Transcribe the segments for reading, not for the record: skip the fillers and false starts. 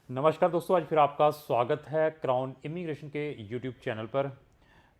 नमस्कार दोस्तों, आज फिर आपका स्वागत है क्राउन इमिग्रेशन के यूट्यूब चैनल पर।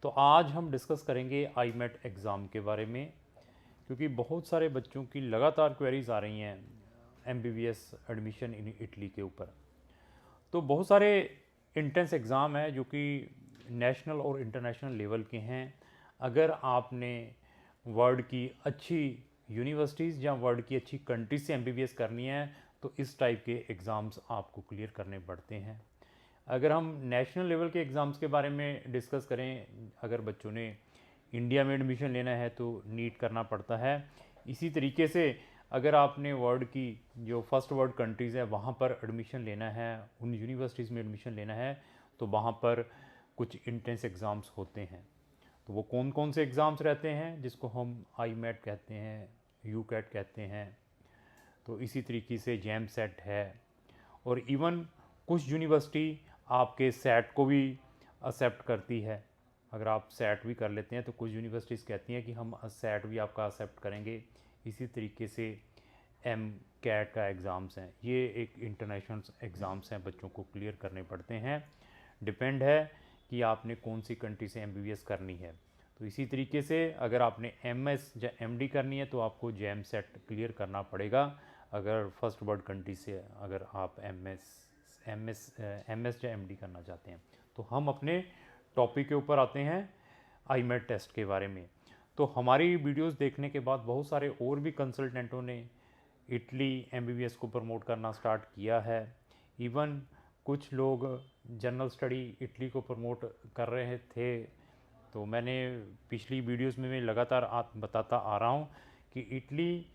तो आज हम डिस्कस करेंगे आईमेट एग्ज़ाम के बारे में, क्योंकि बहुत सारे बच्चों की लगातार क्वेरीज आ रही हैं एमबीबीएस एडमिशन इन इटली के ऊपर। तो बहुत सारे इंट्रेंस एग्ज़ाम हैं जो कि नेशनल और इंटरनेशनल लेवल के हैं। अगर आपने वर्ल्ड की अच्छी यूनिवर्सिटीज़ या वर्ल्ड की अच्छी कंट्रीज से एमबीबीएस करनी है तो इस टाइप के एग्ज़ाम्स आपको क्लियर करने पड़ते हैं। अगर हम नेशनल लेवल के एग्ज़ाम्स के बारे में डिस्कस करें, अगर बच्चों ने इंडिया में एडमिशन लेना है तो नीट करना पड़ता है। इसी तरीके से अगर आपने वर्ल्ड की जो फर्स्ट वर्ल्ड कंट्रीज़ है वहाँ पर एडमिशन लेना है, उन यूनिवर्सिटीज़ में एडमिशन लेना है, तो वहाँ पर कुछ इंट्रेंस एग्ज़ाम्स होते हैं। तो वो कौन कौन से एग्ज़ाम्स रहते हैं, जिसको हम आई मैट कहते हैं, यू कैट कहते हैं, तो इसी तरीके से जैम सेट है। और इवन कुछ यूनिवर्सिटी आपके सेट को भी एक्सेप्ट करती है। अगर आप सेट भी कर लेते हैं तो कुछ यूनिवर्सिटीज़ कहती हैं कि हम सेट भी आपका एक्सेप्ट करेंगे। इसी तरीके से एम कैट का एग्ज़ाम्स हैं, ये एक इंटरनेशनल एग्ज़ाम्स हैं, बच्चों को क्लियर करने पड़ते हैं। डिपेंड है कि आपने कौन सी कंट्री से एमबीबीएस करनी है। तो इसी तरीके से अगर आपने एमएस या एमडी करनी है तो आपको जैम सेट क्लियर करना पड़ेगा। अगर फर्स्ट वर्ल्ड कंट्री से अगर आप एमएस या एमडी करना चाहते हैं, तो हम अपने टॉपिक के ऊपर आते हैं, आईमेट टेस्ट के बारे में। तो हमारी वीडियोस देखने के बाद बहुत सारे और भी कंसल्टेंटों ने इटली एमबीबीएस को प्रमोट करना स्टार्ट किया है। इवन कुछ लोग जनरल स्टडी इटली को प्रमोट कर रहे थे। तो मैंने पिछली वीडियोस में मैं लगातार बताता आ रहा हूँ कि इटली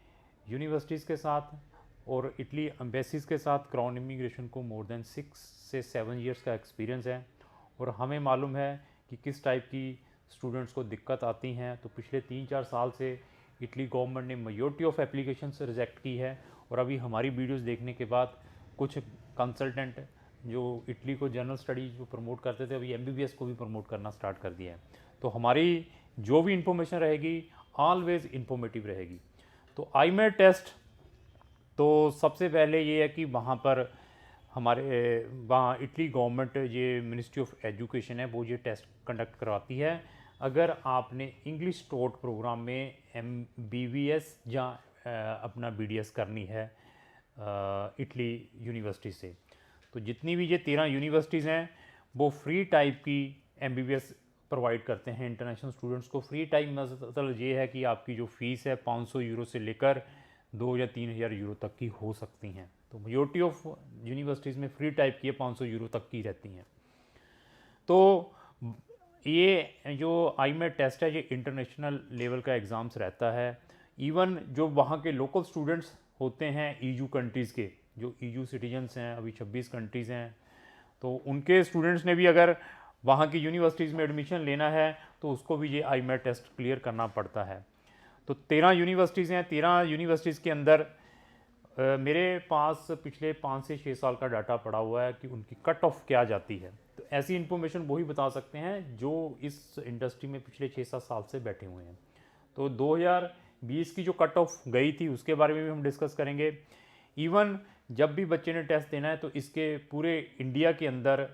यूनिवर्सिटीज़ के साथ और इटली एम्बेसीज के साथ क्राउन इमिग्रेशन को मोर देन 6 से 7 इयर्स का एक्सपीरियंस है। और हमें मालूम है कि किस टाइप की स्टूडेंट्स को दिक्कत आती हैं। तो पिछले 3-4 साल से इटली गवर्नमेंट ने मेजॉरिटी ऑफ एप्लीकेशन से रिजेक्ट की है। और अभी हमारी वीडियोस देखने के बाद कुछ कंसल्टेंट जो इटली को जनरल स्टडी जो प्रमोट करते थे, अभी एमबीबीएस को भी प्रमोट करना स्टार्ट कर दिया है। तो हमारी जो भी इंफॉर्मेशन रहेगी ऑलवेज इंफॉर्मेटिव रहेगी। तो आईमेट टेस्ट, तो सबसे पहले ये है कि वहाँ पर हमारे वहाँ इटली गवर्नमेंट, ये मिनिस्ट्री ऑफ एजुकेशन है, वो ये टेस्ट कंडक्ट करवाती है। अगर आपने इंग्लिश टॉट प्रोग्राम में एमबीबीएस या अपना बीडीएस करनी है इटली यूनिवर्सिटी से, तो जितनी भी ये 13 यूनिवर्सिटीज़ हैं वो फ्री टाइप की एमबीबीएस प्रोवाइड करते हैं इंटरनेशनल स्टूडेंट्स को। फ्री टाइप मतलब ये है कि आपकी जो फ़ीस है 500 यूरो से लेकर 2 या 3 हज़ार यूरो तक की हो सकती हैं। तो मेजॉरिटी ऑफ यूनिवर्सिटीज़ में फ्री टाइप की 500 यूरो तक की रहती हैं। तो ये जो आईमेट टेस्ट है ये इंटरनेशनल लेवल का एग्ज़ाम्स रहता है। इवन जो वहाँ के लोकल स्टूडेंट्स होते हैं ईयू कंट्रीज़ के, जो ईयू सिटीजन्स हैं, अभी 26 कंट्रीज़ हैं, तो उनके स्टूडेंट्स ने भी अगर वहाँ की यूनिवर्सिटीज़ में एडमिशन लेना है तो उसको भी ये आईमेट टेस्ट क्लियर करना पड़ता है। तो 13 यूनिवर्सिटीज़ हैं। 13 यूनिवर्सिटीज़ के अंदर मेरे पास पिछले 5 से 6 साल का डाटा पड़ा हुआ है कि उनकी कट ऑफ क्या जाती है। तो ऐसी इन्फॉर्मेशन वही बता सकते हैं जो इस इंडस्ट्री में पिछले 6-7 साल से बैठे हुए हैं। तो 2020 की जो कट ऑफ गई थी उसके बारे में भी हम डिस्कस करेंगे। इवन जब भी बच्चे ने टेस्ट देना है तो इसके पूरे इंडिया के अंदर,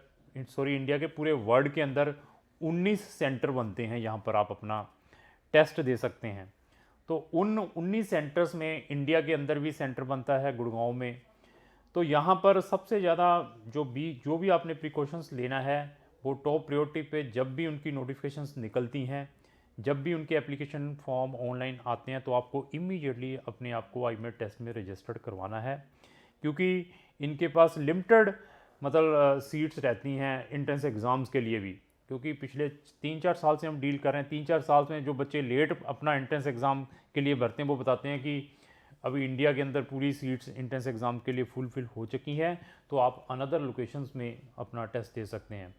इंडिया के पूरे वर्ल्ड के अंदर 19 सेंटर बनते हैं, यहाँ पर आप अपना टेस्ट दे सकते हैं। तो उन 19 सेंटर्स में इंडिया के अंदर भी सेंटर बनता है गुड़गांव में। तो यहाँ पर सबसे ज़्यादा जो भी आपने प्रिकॉशंस लेना है वो टॉप प्रायोरिटी पे, जब भी उनकी नोटिफिकेशंस निकलती हैं, जब भी उनके एप्लीकेशन फॉर्म ऑनलाइन आते हैं, तो आपको इमीडिएटली अपने आप को आईमेट टेस्ट में रजिस्टर्ड करवाना है। क्योंकि इनके पास लिमिटेड मतलब सीट्स रहती हैं एंट्रेंस एग्ज़ाम्स के लिए भी। क्योंकि पिछले 3-4 साल से हम डील कर रहे हैं, 3-4 साल में जो बच्चे लेट अपना एंट्रेंस एग्ज़ाम के लिए भरते हैं वो बताते हैं कि अभी इंडिया के अंदर पूरी सीट्स एंट्रेंस एग्ज़ाम के लिए फुलफिल हो चुकी हैं, तो आप अनदर लोकेशंस में अपना टेस्ट दे सकते हैं।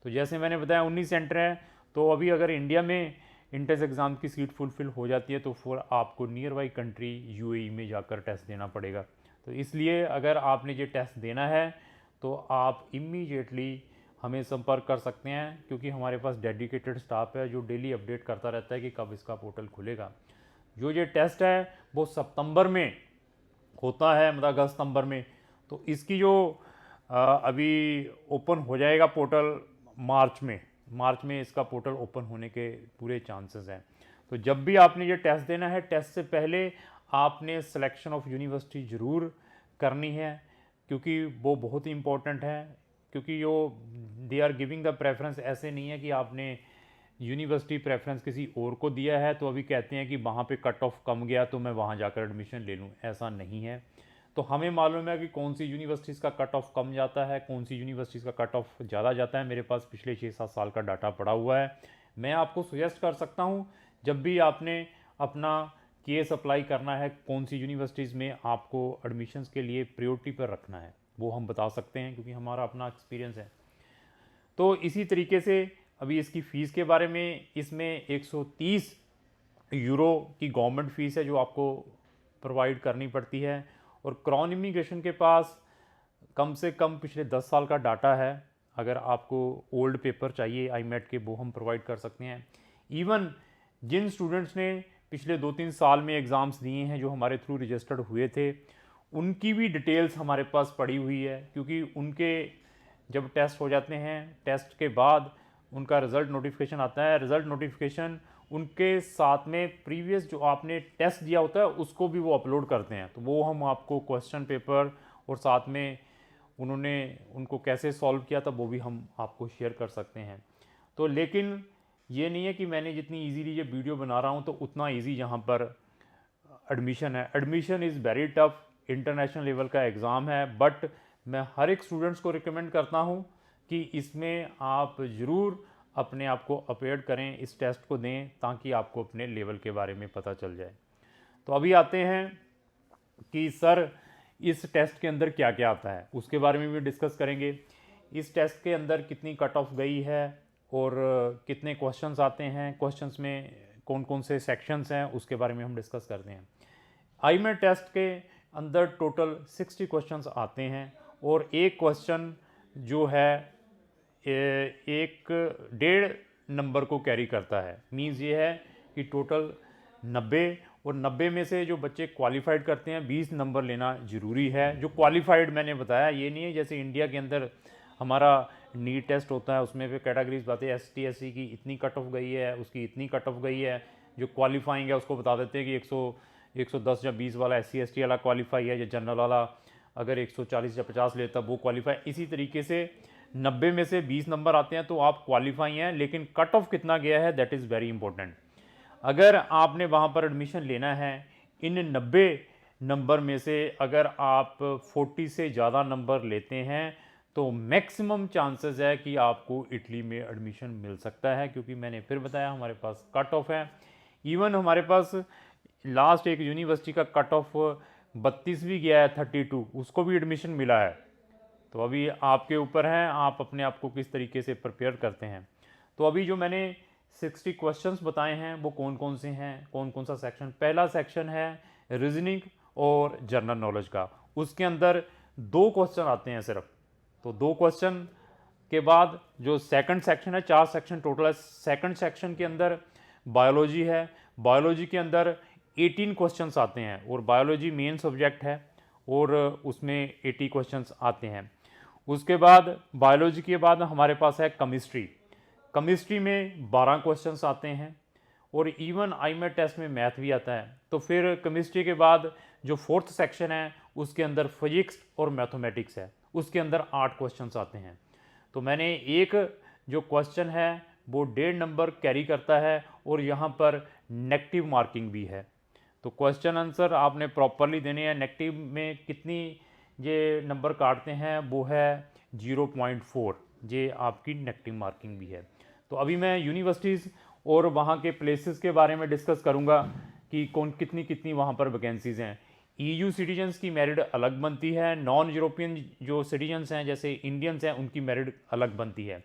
तो जैसे मैंने बताया 19 सेंटर हैं। तो अभी अगर इंडिया में एंट्रेंस एग्ज़ाम की सीट फुलफिल हो जाती है तो फिर आपको नियर बाई कंट्री यूएई में जाकर टेस्ट देना पड़ेगा। तो इसलिए अगर आपने ये टेस्ट देना है तो आप इमीडिएटली हमें संपर्क कर सकते हैं, क्योंकि हमारे पास डेडिकेटेड स्टाफ है जो डेली अपडेट करता रहता है कि कब इसका पोर्टल खुलेगा। जो ये टेस्ट है वो सितंबर में होता है, मतलब अगस्त सितंबर में। तो इसकी जो अभी ओपन हो जाएगा पोर्टल मार्च में इसका पोर्टल ओपन होने के पूरे चांसेस हैं। तो जब भी आपने ये टेस्ट देना है, टेस्ट से पहले आपने सिलेक्शन ऑफ यूनिवर्सिटी ज़रूर करनी है, क्योंकि वो बहुत ही इम्पोर्टेंट है। क्योंकि yo they are giving the preference, ऐसे नहीं है कि आपने यूनिवर्सिटी प्रेफरेंस किसी और को दिया है तो अभी कहते हैं कि वहाँ पे कट ऑफ कम गया तो मैं वहाँ जाकर एडमिशन ले लूँ, ऐसा नहीं है। तो हमें मालूम है कि कौन सी यूनिवर्सिटीज़ का कट ऑफ कम जाता है, कौन सी यूनिवर्सिटीज़ का कट ऑफ ज़्यादा जाता है। मेरे पास पिछले 6-7 साल का डाटा पड़ा हुआ है। मैं आपको सजेस्ट कर सकता हूँ, जब भी आपने अपना केस अप्लाई करना है, कौन सी यूनिवर्सिटीज़ में आपको एडमिशन्स के लिए प्रायोरिटी पर रखना है, वो हम बता सकते हैं, क्योंकि हमारा अपना एक्सपीरियंस है। तो इसी तरीके से अभी इसकी फ़ीस के बारे में, इसमें 130 यूरो की गवर्नमेंट फ़ीस है जो आपको प्रोवाइड करनी पड़ती है। और क्राउन इमिग्रेशन के पास कम से कम पिछले 10 साल का डाटा है। अगर आपको ओल्ड पेपर चाहिए आईमेट के, वो हम प्रोवाइड कर सकते हैं। इवन जिन स्टूडेंट्स ने पिछले 2-3 साल में एग्ज़ाम्स दिए हैं जो हमारे थ्रू रजिस्टर्ड हुए थे, उनकी भी डिटेल्स हमारे पास पड़ी हुई है, क्योंकि उनके जब टेस्ट हो जाते हैं, टेस्ट के बाद उनका रिज़ल्ट नोटिफिकेशन आता है। रिज़ल्ट नोटिफिकेशन उनके साथ में प्रीवियस जो आपने टेस्ट दिया होता है उसको भी वो अपलोड करते हैं। तो वो हम आपको क्वेश्चन पेपर और साथ में उन्होंने उनको कैसे सॉल्व किया था वो भी हम आपको शेयर कर सकते हैं। तो लेकिन ये नहीं है कि मैंने जितनी इजीली ये वीडियो बना रहा हूँ तो उतना इजी यहाँ पर एडमिशन है। Admission is very tough, international level का एग्ज़ाम है, बट मैं हर एक स्टूडेंट्स को रिकमेंड करता हूँ कि इसमें आप ज़रूर अपने आप को अपेयर करें, इस टेस्ट को दें, ताकि आपको अपने लेवल के बारे में पता चल जाए। तो अभी आते हैं कि सर इस टेस्ट के अंदर क्या क्या आता है, उसके बारे में भी डिस्कस करेंगे। इस टेस्ट के अंदर कितनी कट ऑफ गई है और कितने क्वेश्चंस आते हैं, क्वेश्चंस में कौन कौन से सेक्शंस हैं, उसके बारे में हम डिस्कस करते हैं। आईमेट टेस्ट के अंदर टोटल 60 क्वेश्चंस आते हैं और एक क्वेश्चन जो है 1.5 नंबर को कैरी करता है। मीन्स ये है कि टोटल 90, और 90 में से जो बच्चे क्वालिफाइड करते हैं 20 नंबर लेना ज़रूरी है। जो क्वालिफाइड मैंने बताया, ये नहीं है जैसे इंडिया के अंदर हमारा नीट टेस्ट होता है, उसमें फिर कैटेगरीज बातें ST SC की इतनी कट ऑफ गई है, उसकी इतनी कट ऑफ गई है। जो क्वालिफाइंग है उसको बता देते हैं कि 110 या 20 वाला SC ST वाला क्वालिफाई है, या जनरल वाला अगर 140 या 50 लेता वो क्वालिफाई। इसी तरीके से 90 में से 20 नंबर आते हैं तो आप क्वालिफाई हैं, लेकिन कट ऑफ कितना गया है दैट इज़ वेरी इंपॉर्टेंट। अगर आपने वहाँ पर एडमिशन लेना है, इन 90 नंबर में से अगर आप 40 से ज़्यादा नंबर लेते हैं तो मैक्सिमम चांसेस है कि आपको इटली में एडमिशन मिल सकता है, क्योंकि मैंने फिर बताया हमारे पास कट ऑफ है। इवन हमारे पास लास्ट एक यूनिवर्सिटी का कट ऑफ 32 भी गया है, 32, उसको भी एडमिशन मिला है। तो अभी आपके ऊपर है, आप अपने आप को किस तरीके से प्रिपेयर करते हैं। तो अभी जो मैंने 60 क्वेश्चंस बताए हैं वो कौन कौन से हैं, कौन कौन सा सेक्शन। पहला सेक्शन है रीजनिंग और जनरल नॉलेज का, उसके अंदर 2 क्वेश्चन आते हैं सिर्फ। तो 2 क्वेश्चन के बाद जो सेकंड सेक्शन है, 4 सेक्शन टोटल है। सेकंड सेक्शन के अंदर बायोलॉजी है, बायोलॉजी के अंदर 18 क्वेश्चंस आते हैं, और बायोलॉजी मेन सब्जेक्ट है और उसमें 80 क्वेश्चंस आते हैं। उसके बाद बायोलॉजी के बाद हमारे पास है केमिस्ट्री। केमिस्ट्री में 12 क्वेश्चंस आते हैं, और इवन आईमेट टेस्ट में मैथ भी आता है। तो फिर केमिस्ट्री के बाद जो 4th सेक्शन है उसके अंदर फिजिक्स और मैथमेटिक्स है, उसके अंदर 8 क्वेश्चंस आते हैं। तो मैंने एक जो क्वेश्चन है वो 1.5 नंबर कैरी करता है, और यहाँ पर नेगेटिव मार्किंग भी है। तो क्वेश्चन आंसर आपने प्रॉपरली देने हैं। नेगेटिव में कितनी ये नंबर काटते हैं वो है 0.4, ये आपकी नेगेटिव मार्किंग भी है। तो अभी मैं यूनिवर्सिटीज़ और वहाँ के प्लेसेस के बारे में डिस्कस करूँगा कि कौन कितनी कितनी वहाँ पर वैकेंसीज़ हैं। EU सिटीजन्स की मेरिट अलग बनती है, नॉन यूरोपियन जो सिटीजन्स हैं जैसे इंडियंस हैं उनकी मेरिट अलग बनती है।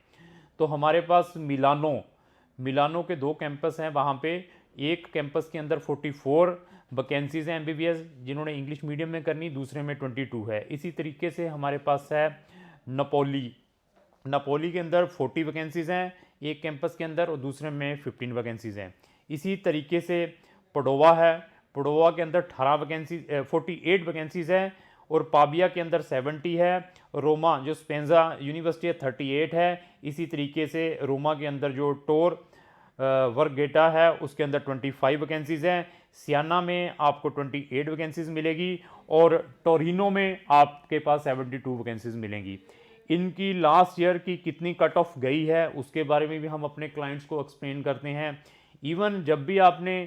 तो हमारे पास मिलानो के 2 कैंपस हैं। वहाँ पे एक कैंपस के अंदर 44 वैकेंसीज़ हैं MBBS जिन्होंने इंग्लिश मीडियम में करनी, दूसरे में 22 है। इसी तरीके से हमारे पास है नपोली के अंदर 40 वैकेंसीज़ हैं एक कैंपस के अंदर, और दूसरे में 15 वैकेंसीज़ हैं। इसी तरीके से पडोवा है, पडोवा के अंदर 48 वैकेंसीज़ हैं, और पाबिया के अंदर 70 है, रोमा जो स्पेंजा यूनिवर्सिटी है 38 है। इसी तरीके से रोमा के अंदर जो टोर वर्गेटा है उसके अंदर 25 वैकेंसीज़ हैं। सियाना में आपको 28 वैकेंसीज़ मिलेगी और टोरिनो में आपके पास 72 वैकेंसीज़ मिलेंगी। इनकी लास्ट ईयर की कितनी कट ऑफ गई है उसके बारे में भी हम अपने क्लाइंट्स को एक्सप्लेन करते हैं। इवन जब भी आपने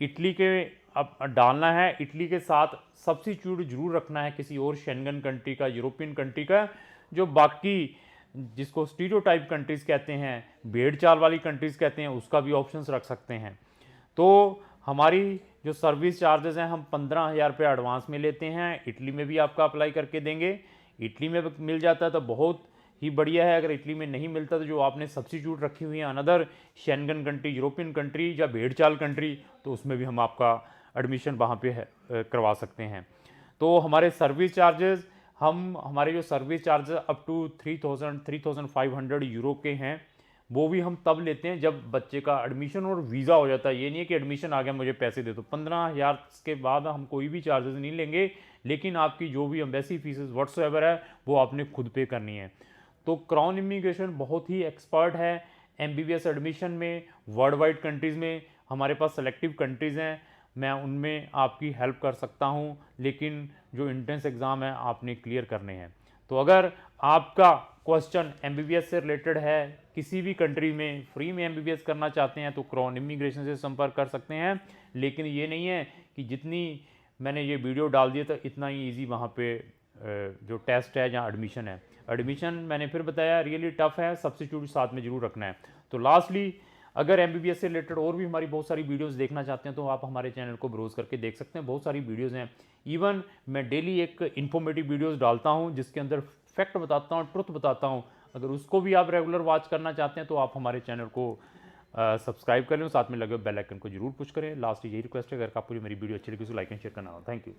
इटली के अब डालना है, इटली के साथ सब्स्टिट्यूट जरूर रखना है किसी और शेंगन कंट्री का, यूरोपियन कंट्री का, जो बाकी जिसको स्टीरियोटाइप कंट्रीज़ कहते हैं, भेड़ चाल वाली कंट्रीज़ कहते हैं, उसका भी ऑप्शंस रख सकते हैं। तो हमारी जो सर्विस चार्जेस हैं हम 15,000 रुपये एडवांस में लेते हैं। इटली में भी आपका अप्लाई करके देंगे। इटली में मिल जाता है तो बहुत ही बढ़िया है। अगर इटली में नहीं मिलता तो जो आपने सब्स्टिट्यूट रखी हुई है another Schengen country, European country या भेड़ चाल कंट्री, तो उसमें भी हम आपका एडमिशन वहाँ पे करवा सकते हैं। तो हमारे सर्विस चार्जेस हमारे जो service charges up to 3,500 euro के हैं, वो भी हम तब लेते हैं जब बच्चे का एडमिशन और वीज़ा हो जाता है। ये नहीं है कि एडमिशन आ गया मुझे पैसे दे दो। 15,000 के बाद हम कोई भी चार्जेस नहीं लेंगे, लेकिन आपकी जो भी एम्बेसी फीसेस व्हाट्सएवर है वो आपने खुद पे करनी है। तो क्राउन इमिग्रेशन बहुत ही एक्सपर्ट है MBBS एडमिशन में। वर्ल्ड वाइड कंट्रीज़ में हमारे पास सेलेक्टिव कंट्रीज़ हैं, मैं उनमें आपकी हेल्प कर सकता हूं, लेकिन जो एंट्रेंस एग्ज़ाम है आपने क्लियर करने हैं। तो अगर आपका क्वेश्चन MBBS से रिलेटेड है, किसी भी कंट्री में फ्री में MBBS करना चाहते हैं, तो क्राउन इमिग्रेशन से संपर्क कर सकते हैं। लेकिन ये नहीं है कि जितनी मैंने ये वीडियो डाल दिया तो इतना ही ईजी वहाँ पे जो टेस्ट है या एडमिशन है। एडमिशन मैंने फिर बताया रियली टफ है, सब्स्टिट्यूट साथ में जरूर रखना है। तो लास्टली अगर MBBS से रिलेटेड और भी हमारी बहुत सारी वीडियोस देखना चाहते हैं तो आप हमारे चैनल को ब्राउज करके देख सकते हैं। बहुत सारी वीडियोस हैं। इवन मैं डेली एक इन्फॉर्मेटिव वीडियोस डालता हूं जिसके अंदर फैक्ट बताता हूं, ट्रुथ बताता हूं। अगर उसको भी आप रेगुलर वॉच करना चाहते हैं तो आप हमारे चैनल को सब्सक्राइब कर लें, साथ में लगे बेल आइकन को जरूर पुश करें। लास्ट यही रिक्वेस्ट है, अगर आपको मेरी वीडियो अच्छी लगी तो लाइक एंड शेयर करना। Thank you.